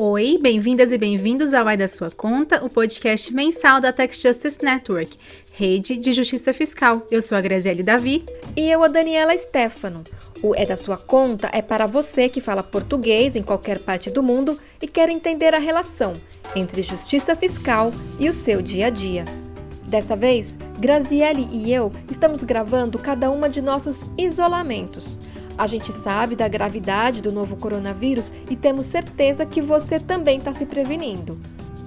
Oi, bem-vindas e bem-vindos ao Ai da Sua Conta, o podcast mensal da Tax Justice Network, rede de justiça fiscal. Eu sou a Graziele Davi. E eu, a Daniela Stefano. O É da Sua Conta é para você que fala português em qualquer parte do mundo e quer entender a relação entre justiça fiscal e o seu dia a dia. Dessa vez, Graziele e eu estamos gravando cada uma de nossos isolamentos. A gente sabe da gravidade do novo coronavírus e temos certeza que você também está se prevenindo.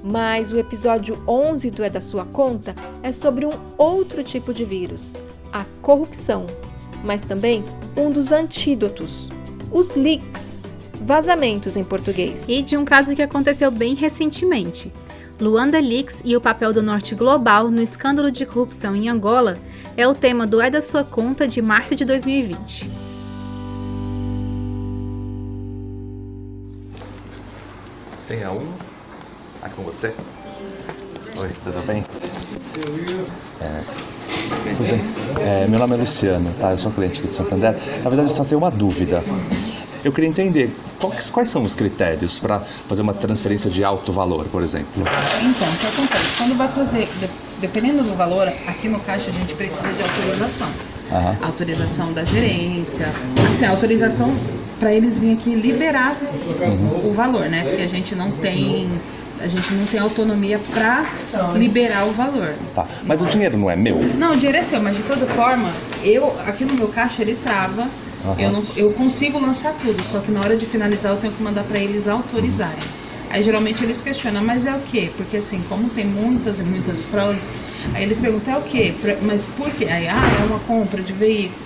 Mas o episódio 11 do É da Sua Conta é sobre um outro tipo de vírus, a corrupção. Mas também um dos antídotos, os leaks, vazamentos em português. E de um caso que aconteceu bem recentemente. Luanda Leaks e o papel do Norte global no escândalo de corrupção em Angola é o tema do É da Sua Conta de março de 2020. Sem a 1, com você? Oi, tudo bem? Meu nome é Luciano, tá? Eu sou um cliente aqui de Santander. Na verdade, eu só tenho uma dúvida. Eu queria entender quais são os critérios para fazer uma transferência de alto valor, por exemplo. Então, o que acontece? Quando vai fazer, dependendo do valor, aqui no caixa a gente precisa de autorização. Autorização da gerência, assim, autorização para eles virem aqui liberar o valor, né? Porque a gente não tem autonomia para liberar o valor. Tá, mas o dinheiro não é meu? Não, o dinheiro é seu, mas de toda forma, aqui no meu caixa ele trava, eu consigo lançar tudo, só que na hora de finalizar eu tenho que mandar para eles autorizarem. Aí geralmente eles questionam, mas é o quê? Porque assim, como tem muitas e muitas fraudes, aí eles perguntam, é o quê? Mas por quê? Aí, é uma compra de veículo.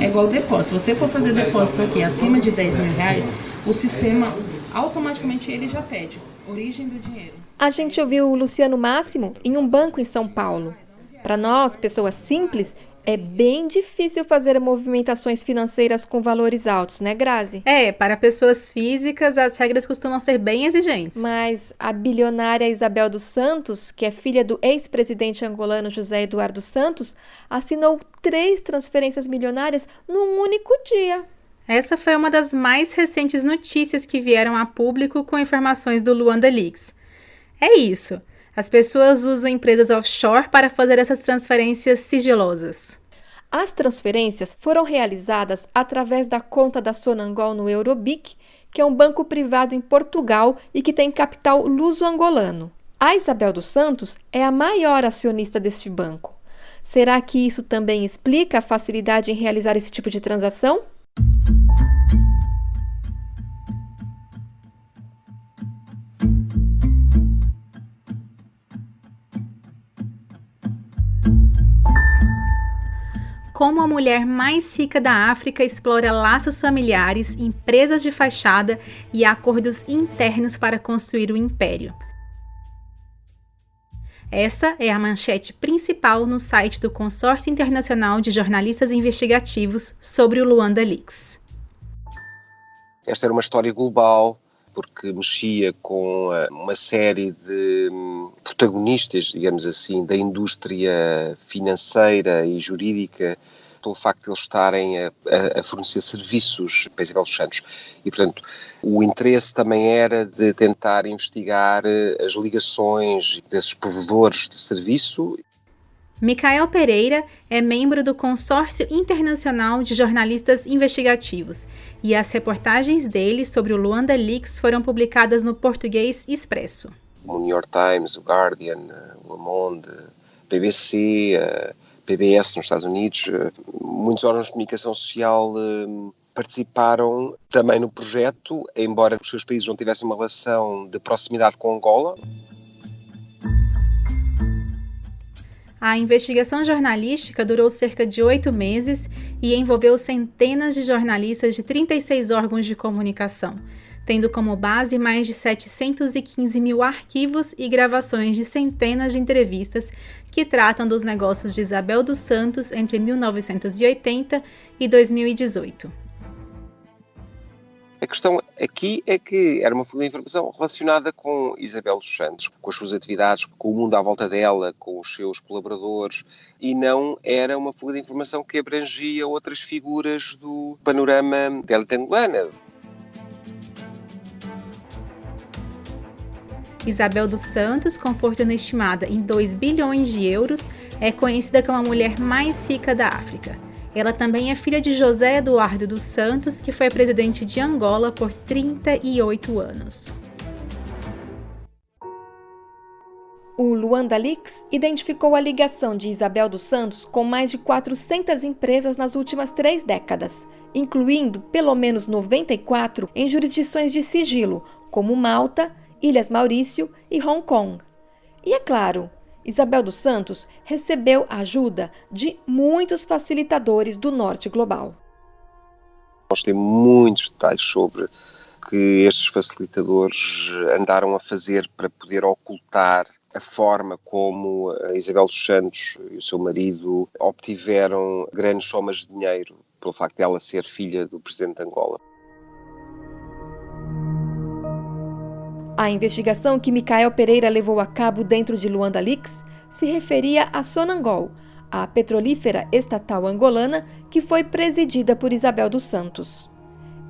É igual depósito. Se você for fazer depósito aqui acima de 10 mil reais, o sistema automaticamente ele já pede origem do dinheiro. A gente ouviu o Luciano Máximo em um banco em São Paulo. Para nós, pessoas simples, é bem difícil fazer movimentações financeiras com valores altos, né, Grazi? Para pessoas físicas, as regras costumam ser bem exigentes. Mas a bilionária Isabel dos Santos, que é filha do ex-presidente angolano José Eduardo Santos, assinou 3 transferências milionárias num único dia. Essa foi uma das mais recentes notícias que vieram a público com informações do Luanda Leaks. É isso. As pessoas usam empresas offshore para fazer essas transferências sigilosas. As transferências foram realizadas através da conta da Sonangol no Eurobic, que é um banco privado em Portugal e que tem capital luso-angolano. A Isabel dos Santos é a maior acionista deste banco. Será que isso também explica a facilidade em realizar esse tipo de transação? Como a mulher mais rica da África explora laços familiares, empresas de fachada e acordos internos para construir o império. Essa é a manchete principal no site do Consórcio Internacional de Jornalistas Investigativos sobre o Luanda Leaks. Esta era uma história global, porque mexia com uma série de protagonistas, digamos assim, da indústria financeira e jurídica, pelo facto de eles estarem a fornecer serviços para Isabel dos Santos. E, portanto, o interesse também era de tentar investigar as ligações desses provedores de serviço. Micael Pereira é membro do Consórcio Internacional de Jornalistas Investigativos e as reportagens dele sobre o Luanda Leaks foram publicadas no Português Expresso. O New York Times, o Guardian, o Le Monde, BBC, PBS nos Estados Unidos, muitos órgãos de comunicação social participaram também no projeto, embora os seus países não tivessem uma relação de proximidade com Angola. A investigação jornalística durou cerca de 8 meses e envolveu centenas de jornalistas de 36 órgãos de comunicação, tendo como base mais de 715 mil arquivos e gravações de centenas de entrevistas que tratam dos negócios de Isabel dos Santos entre 1980 e 2018. A questão aqui é que era uma fuga de informação relacionada com Isabel dos Santos, com as suas atividades, com o mundo à volta dela, com os seus colaboradores, e não era uma fuga de informação que abrangia outras figuras do panorama da elite angolana. Isabel dos Santos, com fortuna estimada em 2 bilhões de euros, é conhecida como a mulher mais rica da África. Ela também é filha de José Eduardo dos Santos, que foi presidente de Angola por 38 anos. O Luanda Leaks identificou a ligação de Isabel dos Santos com mais de 400 empresas nas últimas 3 décadas, incluindo pelo menos 94 em jurisdições de sigilo, como Malta, Ilhas Maurício e Hong Kong. E é claro, Isabel dos Santos recebeu a ajuda de muitos facilitadores do norte global. Nós temos muitos detalhes sobre o que estes facilitadores andaram a fazer para poder ocultar a forma como a Isabel dos Santos e o seu marido obtiveram grandes somas de dinheiro pelo facto de ela ser filha do presidente de Angola. A investigação que Micael Pereira levou a cabo dentro de Luanda Leaks se referia a Sonangol, a petrolífera estatal angolana que foi presidida por Isabel dos Santos.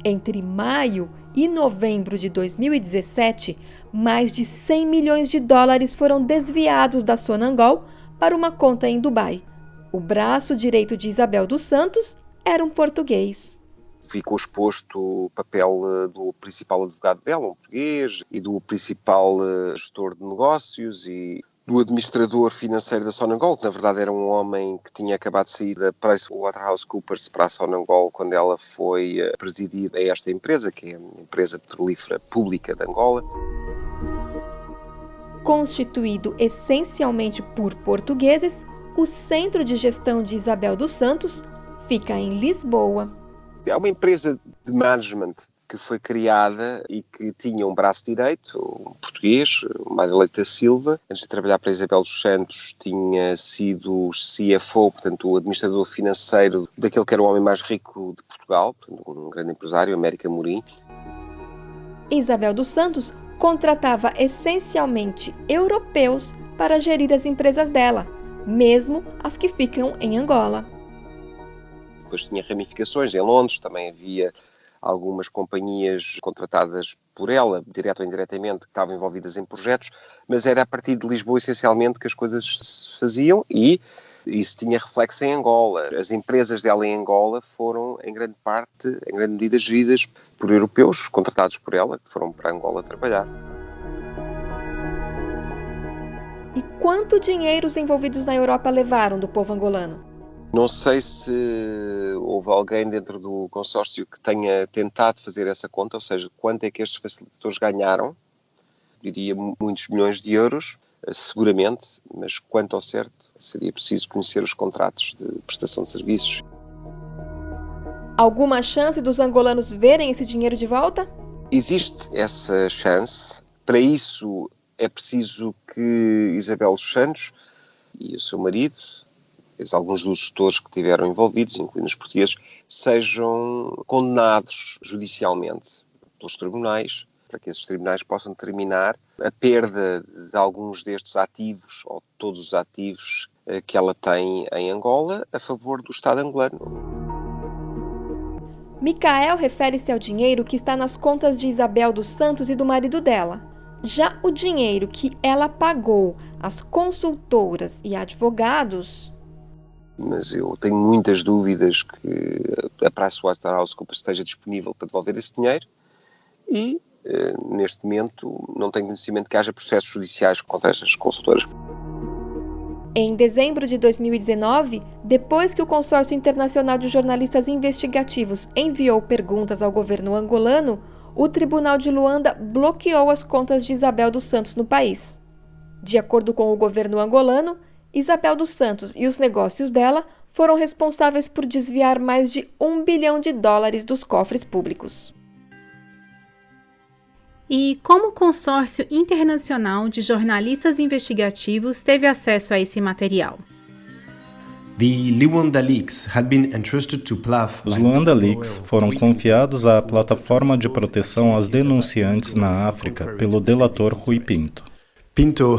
Entre maio e novembro de 2017, mais de 100 milhões de dólares foram desviados da Sonangol para uma conta em Dubai. O braço direito de Isabel dos Santos era um português. Ficou exposto o papel do principal advogado dela, um português, e do principal gestor de negócios e do administrador financeiro da Sonangol, que na verdade era um homem que tinha acabado de sair da PricewaterhouseCoopers para a Sonangol quando ela foi presidida a esta empresa, que é a empresa petrolífera pública de Angola. Constituído essencialmente por portugueses, o Centro de Gestão de Isabel dos Santos fica em Lisboa. É uma empresa de management que foi criada e que tinha um braço direito, um português, Mário Leite da Silva. Antes de trabalhar para Isabel dos Santos, tinha sido CFO, portanto, o administrador financeiro daquele que era o homem mais rico de Portugal, portanto, um grande empresário, Américo Amorim. Isabel dos Santos contratava essencialmente europeus para gerir as empresas dela, mesmo as que ficam em Angola. Depois tinha ramificações em Londres, também havia algumas companhias contratadas por ela, direto ou indiretamente, que estavam envolvidas em projetos, mas era a partir de Lisboa, essencialmente, que as coisas se faziam e isso tinha reflexo em Angola. As empresas dela em Angola foram, em grande parte, em grande medida, geridas por europeus, contratados por ela, que foram para Angola trabalhar. E quanto dinheiro os envolvidos na Europa levaram do povo angolano? Não sei se houve alguém dentro do consórcio que tenha tentado fazer essa conta, ou seja, quanto é que estes facilitadores ganharam. Diria muitos milhões de euros, seguramente, mas quanto ao certo, seria preciso conhecer os contratos de prestação de serviços. Alguma chance dos angolanos verem esse dinheiro de volta? Existe essa chance. Para isso é preciso que Isabel dos Santos e o seu marido, alguns dos gestores que estiveram envolvidos, incluindo os portugueses, sejam condenados judicialmente pelos tribunais, para que esses tribunais possam determinar a perda de alguns destes ativos, ou todos os ativos que ela tem em Angola, a favor do Estado angolano. Micael refere-se ao dinheiro que está nas contas de Isabel dos Santos e do marido dela. Já o dinheiro que ela pagou às consultoras e advogados... Mas eu tenho muitas dúvidas que a PricewaterhouseCoopers esteja disponível para devolver esse dinheiro e, neste momento, não tenho conhecimento que haja processos judiciais contra estas consultoras. Em dezembro de 2019, depois que o Consórcio Internacional de Jornalistas Investigativos enviou perguntas ao governo angolano, o Tribunal de Luanda bloqueou as contas de Isabel dos Santos no país. De acordo com o governo angolano, Isabel dos Santos e os negócios dela foram responsáveis por desviar mais de $1 bilhão dos cofres públicos. E como o Consórcio Internacional de Jornalistas Investigativos teve acesso a esse material? Os Luanda Leaks foram confiados à Plataforma de Proteção aos Denunciantes na África pelo delator Rui Pinto. Pinto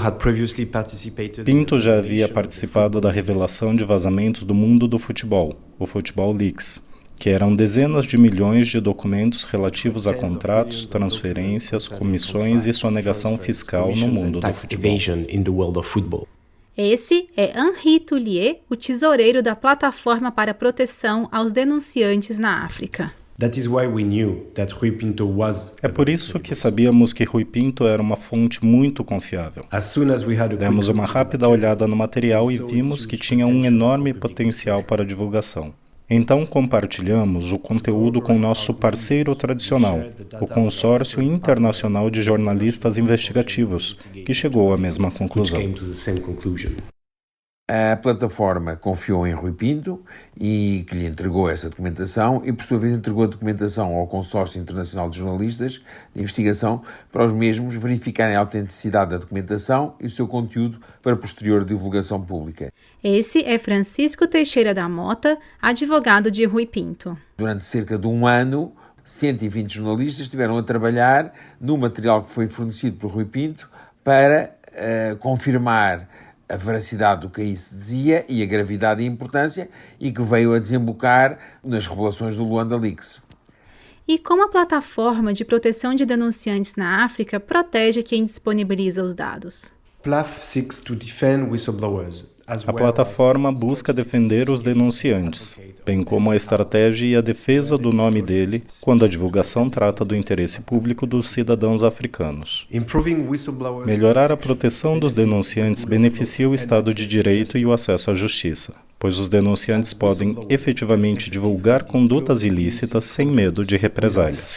já havia participado da revelação de vazamentos do mundo do futebol, o Futebol Leaks, que eram dezenas de milhões de documentos relativos a contratos, transferências, comissões e sonegação fiscal no mundo do futebol. Esse é Henri Tullier, o tesoureiro da Plataforma para Proteção aos Denunciantes na África. É por isso que sabíamos que Rui Pinto era uma fonte muito confiável. Demos uma rápida olhada no material e vimos que tinha um enorme potencial para divulgação. Então compartilhamos o conteúdo com nosso parceiro tradicional, o Consórcio Internacional de Jornalistas Investigativos, que chegou à mesma conclusão. A plataforma confiou em Rui Pinto e que lhe entregou essa documentação e, por sua vez, entregou a documentação ao Consórcio Internacional de Jornalistas de Investigação para os mesmos verificarem a autenticidade da documentação e o seu conteúdo para posterior divulgação pública. Esse é Francisco Teixeira da Mota, advogado de Rui Pinto. Durante cerca de um ano, 120 jornalistas estiveram a trabalhar no material que foi fornecido por Rui Pinto para confirmar a veracidade do que aí se dizia e a gravidade e a importância e que veio a desembocar nas revelações do Luanda Leaks. E como a Plataforma de Proteção de Denunciantes na África protege quem disponibiliza os dados? A plataforma busca defender os denunciantes, bem como a estratégia e a defesa do nome dele quando a divulgação trata do interesse público dos cidadãos africanos. Melhorar a proteção dos denunciantes beneficia o Estado de Direito e o acesso à justiça, pois os denunciantes podem efetivamente divulgar condutas ilícitas sem medo de represálias.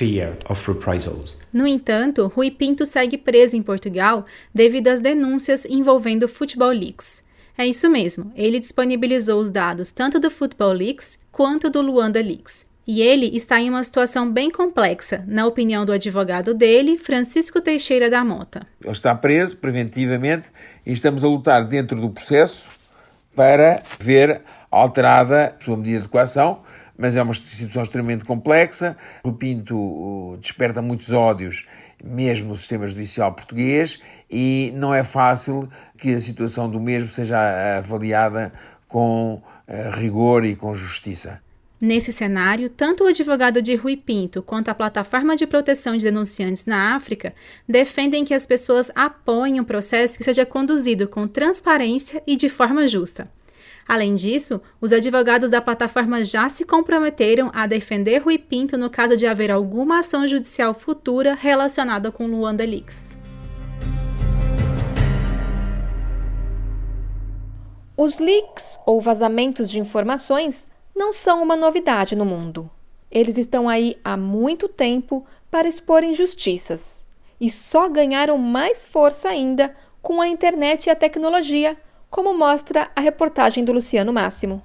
No entanto, Rui Pinto segue preso em Portugal devido às denúncias envolvendo Football Leaks. É isso mesmo, ele disponibilizou os dados tanto do Football Leaks quanto do Luanda Leaks. E ele está em uma situação bem complexa, na opinião do advogado dele, Francisco Teixeira da Mota. Ele está preso preventivamente e estamos a lutar dentro do processo para ver alterada a sua medida de coação, mas é uma situação extremamente complexa. O Pinto desperta muitos ódios, mesmo no sistema judicial português, e não é fácil que a situação do mesmo seja avaliada com rigor e com justiça. Nesse cenário, tanto o advogado de Rui Pinto quanto a Plataforma de Proteção de Denunciantes na África defendem que as pessoas apoiem um processo que seja conduzido com transparência e de forma justa. Além disso, os advogados da plataforma já se comprometeram a defender Rui Pinto no caso de haver alguma ação judicial futura relacionada com Luanda Leaks. Os leaks, ou vazamentos de informações, não são uma novidade no mundo. Eles estão aí há muito tempo para expor injustiças. E só ganharam mais força ainda com a internet e a tecnologia, como mostra a reportagem do Luciano Máximo.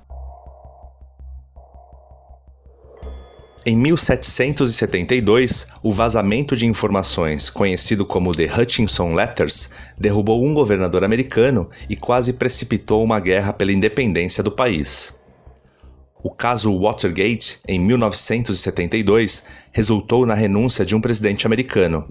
Em 1772, o vazamento de informações, conhecido como The Hutchinson Letters, derrubou um governador americano e quase precipitou uma guerra pela independência do país. O caso Watergate, em 1972, resultou na renúncia de um presidente americano.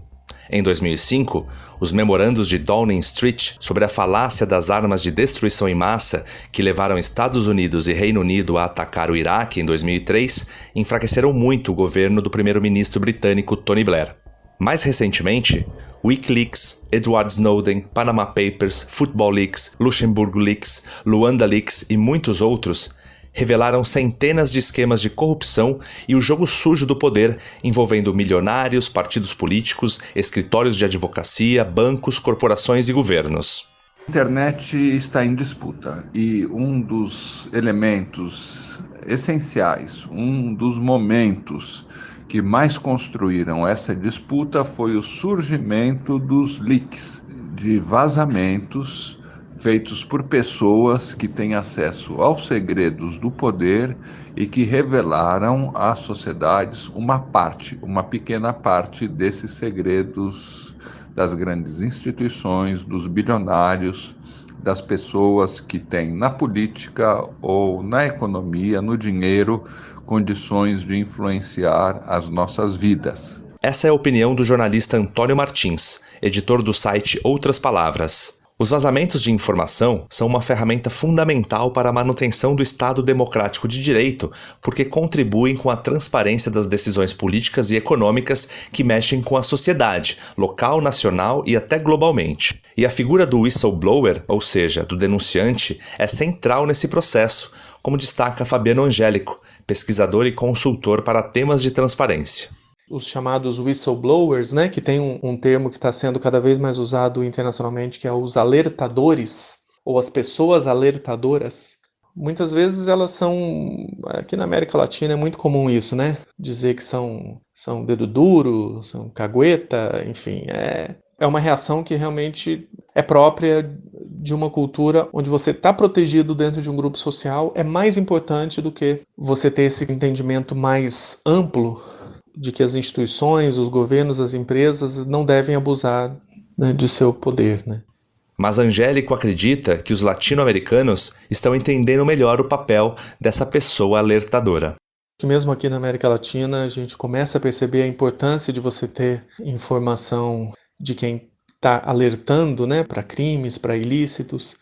Em 2005, os memorandos de Downing Street sobre a falácia das armas de destruição em massa que levaram Estados Unidos e Reino Unido a atacar o Iraque em 2003 enfraqueceram muito o governo do primeiro-ministro britânico Tony Blair. Mais recentemente, WikiLeaks, Edward Snowden, Panama Papers, Football Leaks, Luxemburgo Leaks, Luanda Leaks e muitos outros revelaram centenas de esquemas de corrupção e o jogo sujo do poder envolvendo milionários, partidos políticos, escritórios de advocacia, bancos, corporações e governos. A internet está em disputa e um dos elementos essenciais, um dos momentos que mais construíram essa disputa foi o surgimento dos leaks, de vazamentos feitos por pessoas que têm acesso aos segredos do poder e que revelaram às sociedades uma pequena parte desses segredos das grandes instituições, dos bilionários, das pessoas que têm na política ou na economia, no dinheiro, condições de influenciar as nossas vidas. Essa é a opinião do jornalista Antônio Martins, editor do site Outras Palavras. Os vazamentos de informação são uma ferramenta fundamental para a manutenção do Estado democrático de direito, porque contribuem com a transparência das decisões políticas e econômicas que mexem com a sociedade, local, nacional e até globalmente. E a figura do whistleblower, ou seja, do denunciante, é central nesse processo, como destaca Fabiano Angélico, pesquisador e consultor para temas de transparência. Os chamados whistleblowers, né, que tem um termo que está sendo cada vez mais usado internacionalmente, que é os alertadores, ou as pessoas alertadoras. Muitas vezes elas são, aqui na América Latina é muito comum isso, né, dizer que são dedo duro, são cagueta, enfim, é uma reação que realmente é própria de uma cultura onde você está protegido dentro de um grupo social, é mais importante do que você ter esse entendimento mais amplo de que as instituições, os governos, as empresas não devem abusar, né, de seu poder, né? Mas Angélico acredita que os latino-americanos estão entendendo melhor o papel dessa pessoa alertadora. Mesmo aqui na América Latina, a gente começa a perceber a importância de você ter informação de quem está alertando, né, para crimes, para ilícitos.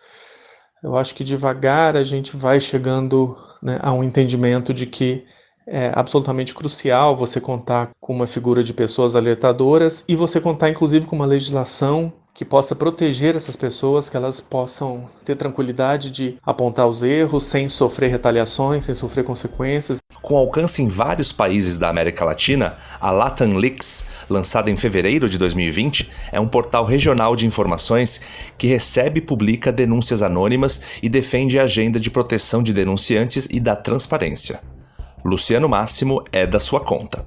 Eu acho que devagar a gente vai chegando, né, a um entendimento de que é absolutamente crucial você contar com uma figura de pessoas alertadoras e você contar inclusive com uma legislação que possa proteger essas pessoas, que elas possam ter tranquilidade de apontar os erros sem sofrer retaliações, sem sofrer consequências. Com alcance em vários países da América Latina, a Latam Leaks, lançada em fevereiro de 2020, é um portal regional de informações que recebe e publica denúncias anônimas e defende a agenda de proteção de denunciantes e da transparência. Luciano Máximo é da sua conta.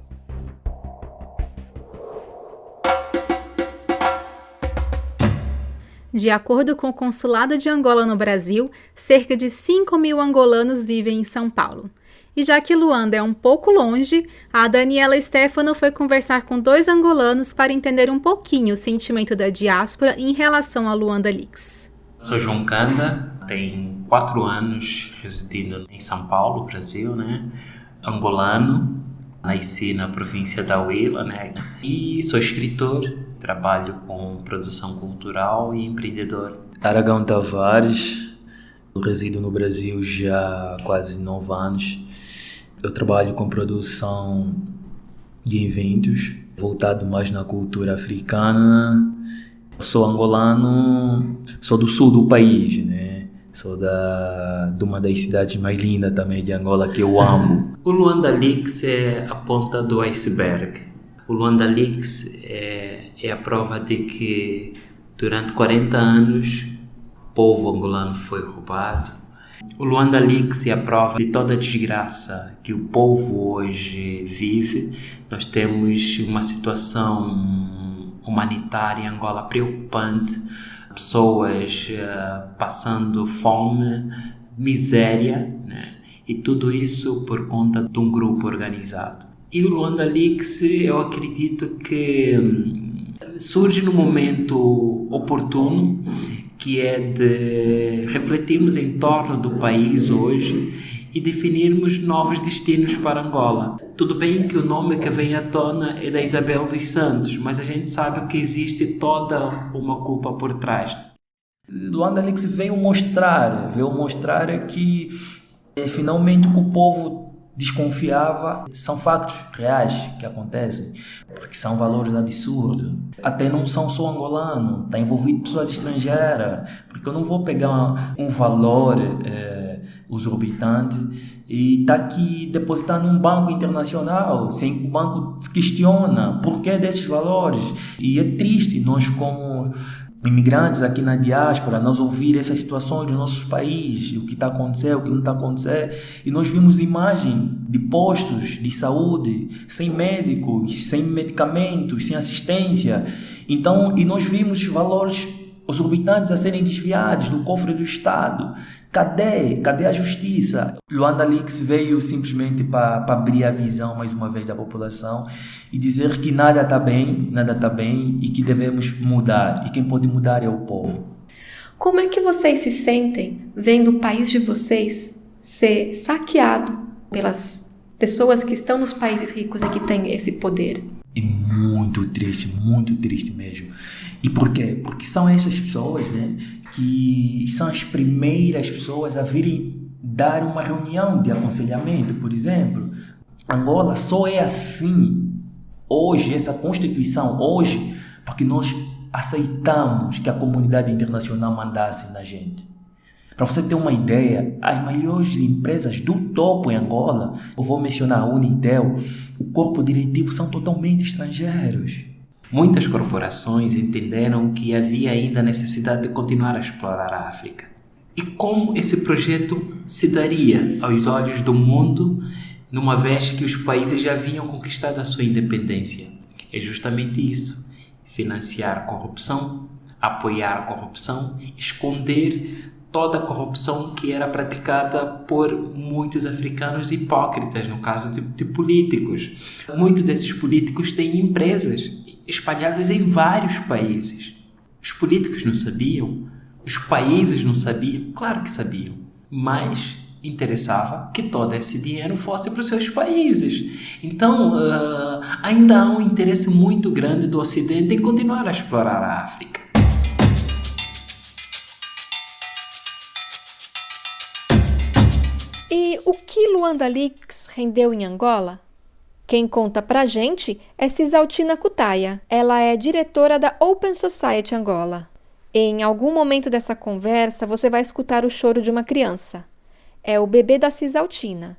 De acordo com o Consulado de Angola no Brasil, cerca de 5.000 angolanos vivem em São Paulo. E já que Luanda é um pouco longe, a Daniela Stefano foi conversar com 2 angolanos para entender um pouquinho o sentimento da diáspora em relação a Luanda Leaks. Sou João Kanda, tenho 4 anos residindo em São Paulo, Brasil, né? Angolano, nasci na província da Huila, né? E sou escritor, trabalho com produção cultural e empreendedor. Aragão Tavares, resido no Brasil já há quase 9 anos. Eu trabalho com produção de eventos, voltado mais na cultura africana. Sou angolano, sou do sul do país, né? Sou de uma das cidades mais lindas também de Angola, que eu amo. O Luanda Leaks é a ponta do iceberg. O Luanda Leaks é a prova de que durante 40 anos o povo angolano foi roubado. O Luanda Leaks é a prova de toda a desgraça que o povo hoje vive. Nós temos uma situação humanitária em Angola preocupante. Pessoas passando fome, miséria, né? E tudo isso por conta de um grupo organizado. E o Luanda Leaks, eu acredito que surge no momento oportuno, que é de refletirmos em torno do país hoje e definirmos novos destinos para Angola. Tudo bem que o nome que vem à tona é da Isabel dos Santos, mas a gente sabe que existe toda uma culpa por trás. Luanda Leaks veio mostrar que finalmente o que o povo desconfiava são factos reais que acontecem, porque são valores absurdos. Até não são só angolanos, está envolvido pessoas estrangeiras, porque eu não vou pegar um valor exorbitante e está aqui depositado num banco internacional, sem que o banco se questiona por que desses valores. E é triste nós, como imigrantes aqui na diáspora, nós ouvir essas situações dos nossos países, o que está acontecendo, o que não está acontecendo, e nós vimos imagem de postos de saúde sem médicos, sem medicamentos, sem assistência. Então, e nós vimos valores exorbitantes a serem desviados do cofre do Estado. Cadê a justiça? Luanda Leaks veio simplesmente para abrir a visão mais uma vez da população e dizer que nada está bem e que devemos mudar, e quem pode mudar é o povo. Como é que vocês se sentem vendo o país de vocês ser saqueado pelas pessoas que estão nos países ricos e que têm esse poder? É muito triste mesmo. E por quê? Porque são essas pessoas, né, que são as primeiras pessoas a virem dar uma reunião de aconselhamento, por exemplo. Angola só é assim hoje, essa Constituição hoje, porque nós aceitamos que a comunidade internacional mandasse na gente. Para você ter uma ideia, as maiores empresas do topo em Angola, eu vou mencionar a Unitel, o corpo diretivo são totalmente estrangeiros. Muitas corporações entenderam que havia ainda necessidade de continuar a explorar a África. E como esse projeto se daria aos olhos do mundo, numa vez que os países já haviam conquistado a sua independência? É justamente isso: financiar a corrupção, apoiar a corrupção, esconder toda a corrupção que era praticada por muitos africanos hipócritas, no caso de políticos. Muitos desses políticos têm empresas espalhadas em vários países. Os políticos não sabiam, os países não sabiam, claro que sabiam, mas interessava que todo esse dinheiro fosse para os seus países. Então, ainda há um interesse muito grande do Ocidente em continuar a explorar a África. E o que Luanda Leaks rendeu em Angola? Quem conta pra gente é Cisaltina Cutaia. Ela é diretora da Open Society Angola. Em algum momento dessa conversa, você vai escutar o choro de uma criança. É o bebê da Cisaltina.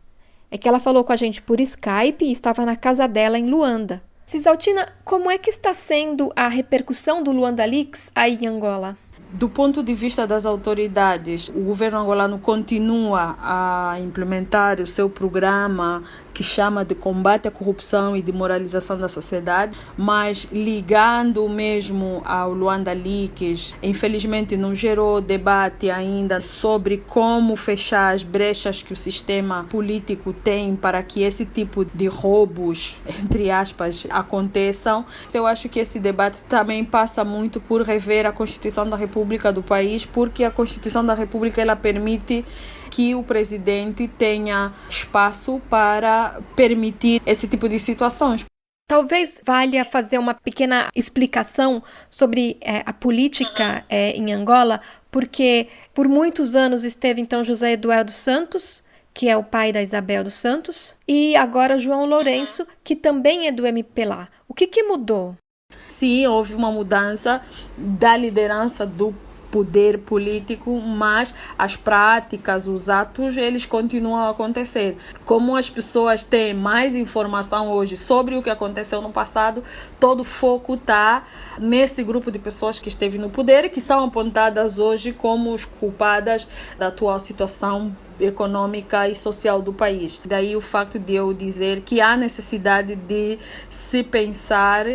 É que ela falou com a gente por Skype e estava na casa dela em Luanda. Cisaltina, como é que está sendo a repercussão do Luanda Leaks aí em Angola? Do ponto de vista das autoridades, o governo angolano continua a implementar o seu programa que chama de combate à corrupção e de moralização da sociedade, mas ligando mesmo ao Luanda Leaks, infelizmente não gerou debate ainda sobre como fechar as brechas que o sistema político tem para que esse tipo de roubos, entre aspas, aconteçam. Eu acho que esse debate também passa muito por rever a Constituição da República do país, porque a Constituição da República ela permite que o presidente tenha espaço para permitir esse tipo de situações. Talvez valha fazer uma pequena explicação sobre a política em Angola, porque por muitos anos esteve então José Eduardo Santos, que é o pai da Isabel dos Santos, e agora João Lourenço, que também é do MPLA. O que mudou? Sim, houve uma mudança da liderança do poder político, mas as práticas, os atos, eles continuam a acontecer. Como as pessoas têm mais informação hoje sobre o que aconteceu no passado, todo o foco está nesse grupo de pessoas que esteve no poder e que são apontadas hoje como as culpadas da atual situação econômica e social do país. Daí o facto de eu dizer que há necessidade de se pensar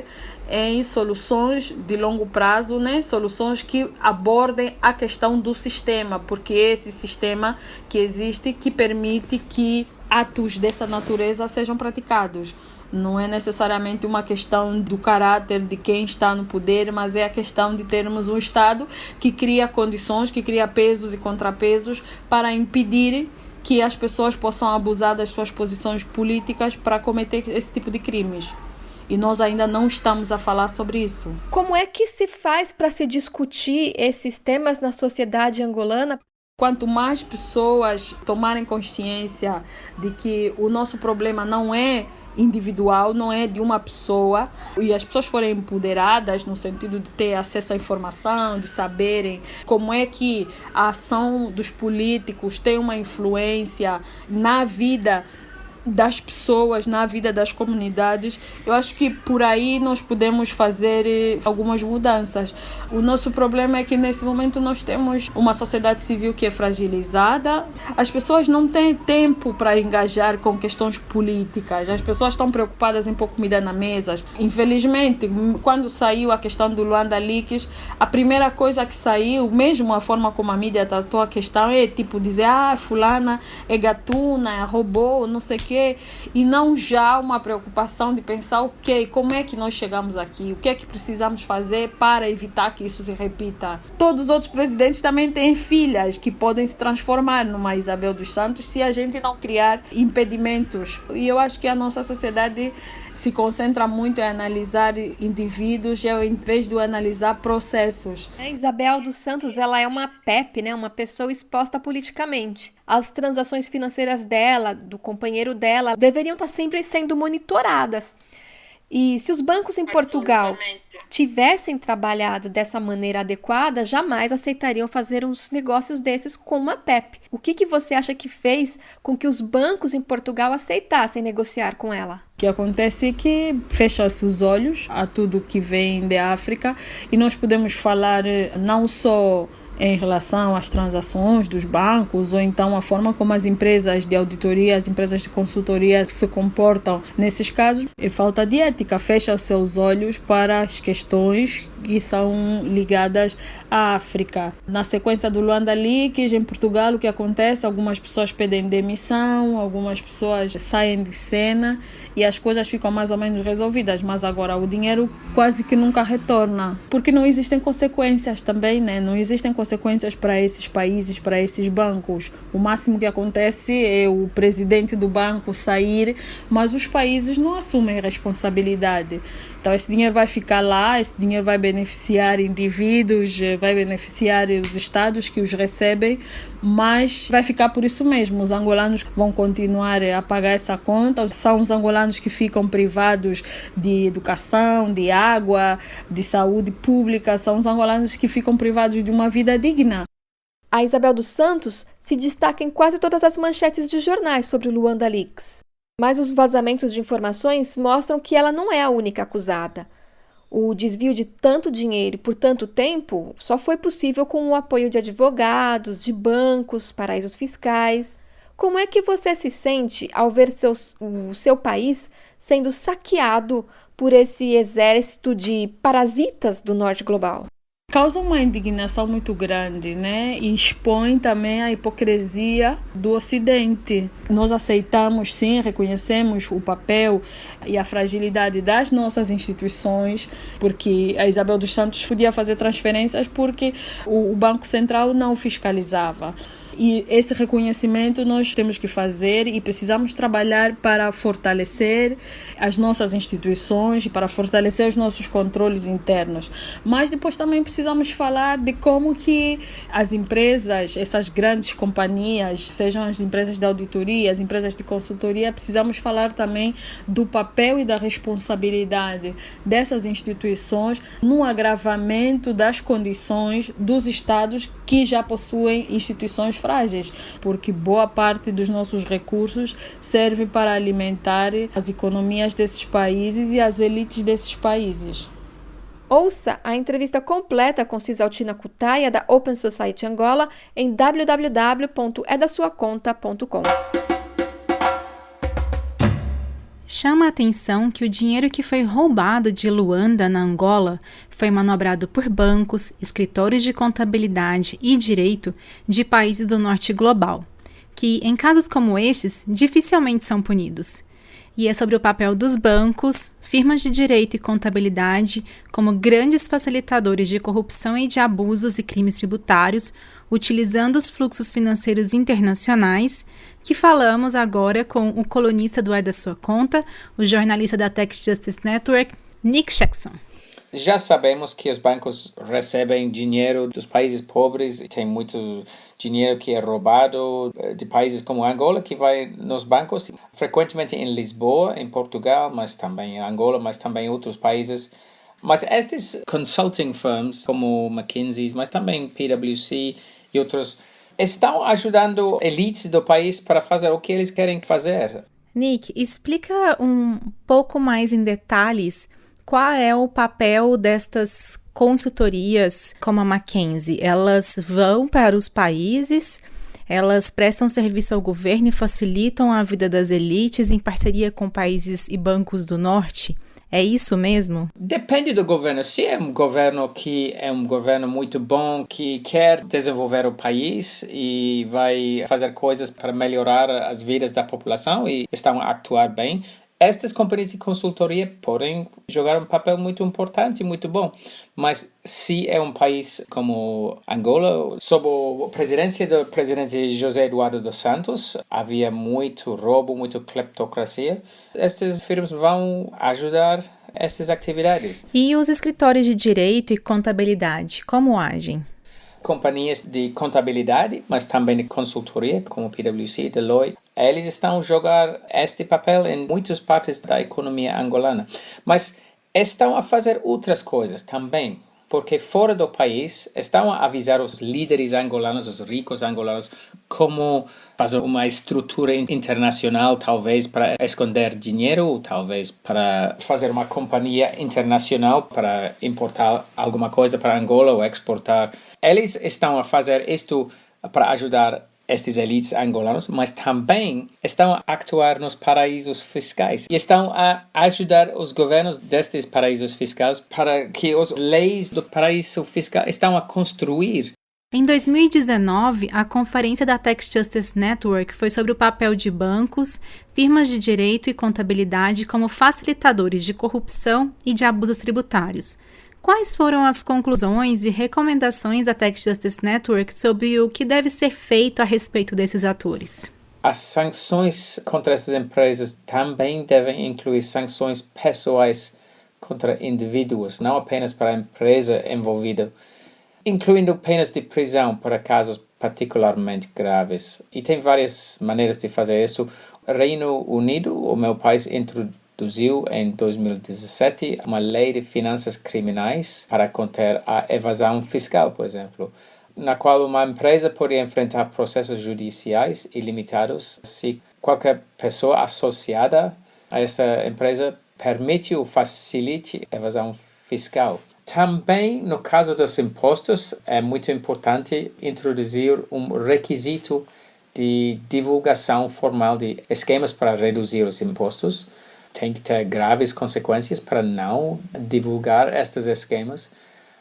em soluções de longo prazo, né? Soluções que abordem a questão do sistema, porque esse sistema que existe que permite que atos dessa natureza sejam praticados. Não é necessariamente uma questão do caráter de quem está no poder, mas é a questão de termos um Estado que cria condições, que cria pesos e contrapesos para impedir que as pessoas possam abusar das suas posições políticas para cometer esse tipo de crimes. E nós ainda não estamos a falar sobre isso. Como é que se faz para se discutir esses temas na sociedade angolana? Quanto mais pessoas tomarem consciência de que o nosso problema não é individual, não é de uma pessoa, e as pessoas forem empoderadas no sentido de ter acesso à informação, de saberem como é que a ação dos políticos tem uma influência na vida das pessoas, na vida das comunidades, eu acho que por aí nós podemos fazer algumas mudanças. O nosso problema é que nesse momento nós temos uma sociedade civil que é fragilizada, as pessoas não têm tempo para engajar com questões políticas, as pessoas estão preocupadas em pôr comida na mesa. Infelizmente, quando saiu a questão do Luanda Leaks, a primeira coisa que saiu, mesmo a forma como a mídia tratou a questão, é tipo dizer, fulana é gatuna, é robô, não sei o quê, e não já uma preocupação de pensar, como é que nós chegamos aqui? O que é que precisamos fazer para evitar que isso se repita? Todos os outros presidentes também têm filhas que podem se transformar numa Isabel dos Santos se a gente não criar impedimentos. E eu acho que a nossa sociedade se concentra muito em analisar indivíduos ao invés de analisar processos. A Isabel dos Santos, ela é uma PEP, né? Uma pessoa exposta politicamente. As transações financeiras dela, do companheiro dela, deveriam estar sempre sendo monitoradas. E se os bancos em Portugal tivessem trabalhado dessa maneira adequada, jamais aceitariam fazer uns negócios desses com uma PEP. O que você acha que fez com que os bancos em Portugal aceitassem negociar com ela? O que acontece é que fecha-se os olhos a tudo que vem da África e nós podemos falar não só em relação às transações dos bancos ou então a forma como as empresas de auditoria, as empresas de consultoria se comportam nesses casos. É falta de ética, fecha os seus olhos para as questões que são ligadas à África. Na sequência do Luanda Leaks, em Portugal, o que acontece? Algumas pessoas pedem demissão, algumas pessoas saem de cena e as coisas ficam mais ou menos resolvidas, mas agora o dinheiro quase que nunca retorna, porque não existem consequências também, né? Não existem consequências para esses países, para esses bancos. O máximo que acontece é o presidente do banco sair, mas os países não assumem responsabilidade. Então esse dinheiro vai ficar lá, esse dinheiro vai beneficiar indivíduos, vai beneficiar os estados que os recebem, mas vai ficar por isso mesmo. Os angolanos vão continuar a pagar essa conta. São os angolanos que ficam privados de educação, de água, de saúde pública. São os angolanos que ficam privados de uma vida digna. A Isabel dos Santos se destaca em quase todas as manchetes de jornais sobre o Luanda Leaks. Mas os vazamentos de informações mostram que ela não é a única acusada. O desvio de tanto dinheiro por tanto tempo só foi possível com o apoio de advogados, de bancos, paraísos fiscais. Como é que você se sente ao ver o seu país sendo saqueado por esse exército de parasitas do norte global? Causa uma indignação muito grande, né? E expõe também a hipocrisia do Ocidente. Nós aceitamos, sim, reconhecemos o papel e a fragilidade das nossas instituições, porque a Isabel dos Santos podia fazer transferências porque o Banco Central não fiscalizava. E esse reconhecimento nós temos que fazer e precisamos trabalhar para fortalecer as nossas instituições e para fortalecer os nossos controles internos. Mas depois também precisamos falar de como que as empresas, essas grandes companhias, sejam as empresas de auditoria, as empresas de consultoria, precisamos falar também do papel e da responsabilidade dessas instituições no agravamento das condições dos estados que já possuem instituições frágeis, porque boa parte dos nossos recursos serve para alimentar as economias desses países e as elites desses países. Ouça a entrevista completa com Cisaltina Cutaia, da Open Society Angola, em www.edasuaconta.com. Chama a atenção que o dinheiro que foi roubado de Luanda, na Angola, foi manobrado por bancos, escritórios de contabilidade e direito de países do norte global, que, em casos como estes, dificilmente são punidos. E é sobre o papel dos bancos, firmas de direito e contabilidade, como grandes facilitadores de corrupção e de abusos e crimes tributários, utilizando os fluxos financeiros internacionais, que falamos agora com o colunista do É da Sua Conta, o jornalista da Tax Justice Network, Nick Jackson. Já sabemos que os bancos recebem dinheiro dos países pobres, tem muito dinheiro que é roubado de países como Angola, que vai nos bancos, frequentemente em Lisboa, em Portugal, mas também em Angola, mas também em outros países. Mas estes consulting firms, como McKinsey, mas também PwC e outros, estão ajudando elites do país para fazer o que eles querem fazer. Nick, explica um pouco mais em detalhes qual é o papel destas consultorias como a McKinsey. Elas vão para os países, elas prestam serviço ao governo e facilitam a vida das elites em parceria com países e bancos do norte. É isso mesmo? Depende do governo. Se é um governo que é um governo muito bom, que quer desenvolver o país e vai fazer coisas para melhorar as vidas da população e estão a atuar bem, Estas companhias de consultoria podem jogar um papel muito importante, muito bom. Mas se é um país como Angola, sob a presidência do presidente José Eduardo dos Santos, havia muito roubo, muito cleptocracia, estas firmas vão ajudar essas atividades. E os escritórios de direito e contabilidade, como agem? Companhias de contabilidade, mas também de consultoria, como PwC, Deloitte, eles estão a jogar este papel em muitas partes da economia angolana. Mas estão a fazer outras coisas também, porque fora do país estão a avisar os líderes angolanos, os ricos angolanos, como fazer uma estrutura internacional, talvez para esconder dinheiro, ou talvez para fazer uma companhia internacional para importar alguma coisa para Angola ou exportar. Eles estão a fazer isto para ajudar estes elites angolanos, mas também estão a atuar nos paraísos fiscais e estão a ajudar os governos destes paraísos fiscais para que as leis do paraíso fiscal estão a construir. Em 2019, a conferência da Tax Justice Network foi sobre o papel de bancos, firmas de direito e contabilidade como facilitadores de corrupção e de abusos tributários. Quais foram as conclusões e recomendações da Tax Justice Network sobre o que deve ser feito a respeito desses atores? As sanções contra essas empresas também devem incluir sanções pessoais contra indivíduos, não apenas para a empresa envolvida, incluindo penas de prisão para casos particularmente graves. E tem várias maneiras de fazer isso. O Reino Unido, o meu país, introduziu em 2017 uma lei de finanças criminais para conter a evasão fiscal, por exemplo, na qual uma empresa pode enfrentar processos judiciais ilimitados se qualquer pessoa associada a essa empresa permite ou facilite evasão fiscal. Também, no caso dos impostos, é muito importante introduzir um requisito de divulgação formal de esquemas para reduzir os impostos. Tem que ter graves consequências para não divulgar estes esquemas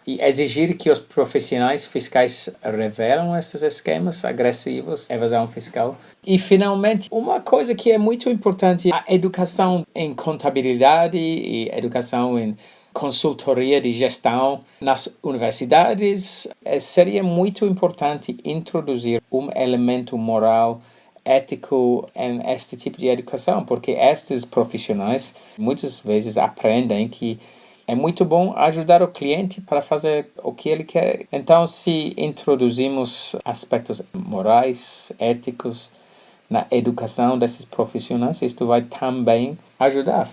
e exigir que os profissionais fiscais revelam esses esquemas agressivos, evasão fiscal. E, finalmente, uma coisa que é muito importante, a educação em contabilidade e educação em consultoria de gestão nas universidades. Seria muito importante introduzir um elemento moral ético em este tipo de educação, porque estes profissionais muitas vezes aprendem que é muito bom ajudar o cliente para fazer o que ele quer. Então, se introduzimos aspectos morais, éticos na educação desses profissionais, isto vai também ajudar.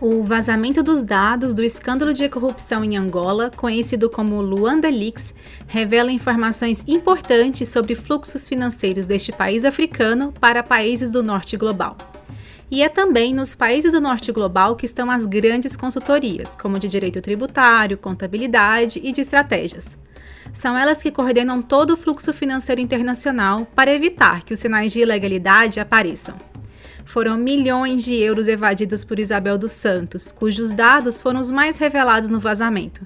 O vazamento dos dados do escândalo de corrupção em Angola, conhecido como Luanda Leaks, revela informações importantes sobre fluxos financeiros deste país africano para países do norte global. E é também nos países do norte global que estão as grandes consultorias, como de direito tributário, contabilidade e de estratégias. São elas que coordenam todo o fluxo financeiro internacional para evitar que os sinais de ilegalidade apareçam. Foram milhões de euros evadidos por Isabel dos Santos, cujos dados foram os mais revelados no vazamento.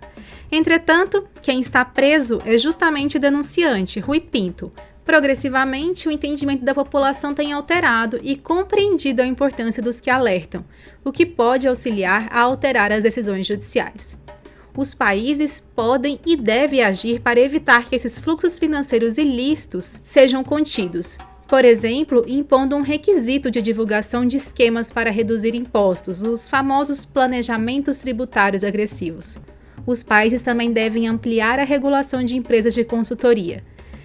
Entretanto, quem está preso é justamente o denunciante, Rui Pinto. Progressivamente, o entendimento da população tem alterado e compreendido a importância dos que alertam, o que pode auxiliar a alterar as decisões judiciais. Os países podem e devem agir para evitar que esses fluxos financeiros ilícitos sejam contidos. Por exemplo, impondo um requisito de divulgação de esquemas para reduzir impostos, os famosos planejamentos tributários agressivos. Os países também devem ampliar a regulação de empresas de consultoria.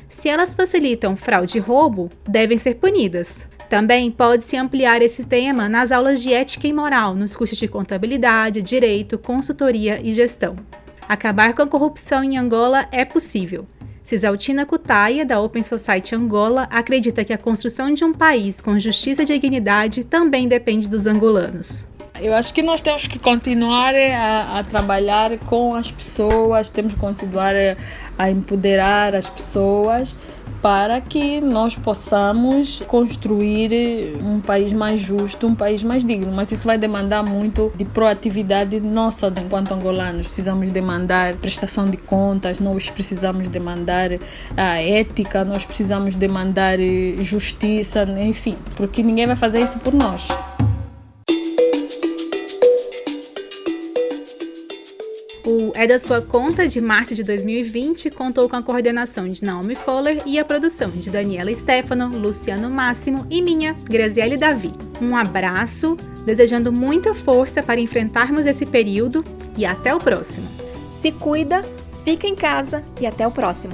Se elas facilitam fraude e roubo, devem ser punidas. Também pode-se ampliar esse tema nas aulas de ética e moral, nos cursos de contabilidade, direito, consultoria e gestão. Acabar com a corrupção em Angola é possível. Cisaltina Cutaia, da Open Society Angola, acredita que a construção de um país com justiça e dignidade também depende dos angolanos. Eu acho que nós temos que continuar a trabalhar com as pessoas, temos que continuar a empoderar as pessoas para que nós possamos construir um país mais justo, um país mais digno. Mas isso vai demandar muito de proatividade nossa enquanto angolanos. Precisamos demandar prestação de contas, nós precisamos demandar a ética, nós precisamos demandar justiça, enfim, porque ninguém vai fazer isso por nós. O É da Sua Conta, de março de 2020, contou com a coordenação de Naomi Fowler e a produção de Daniela Stefano, Luciano Máximo e minha, Graziele Davi. Um abraço, desejando muita força para enfrentarmos esse período e até o próximo. Se cuida, fica em casa e até o próximo.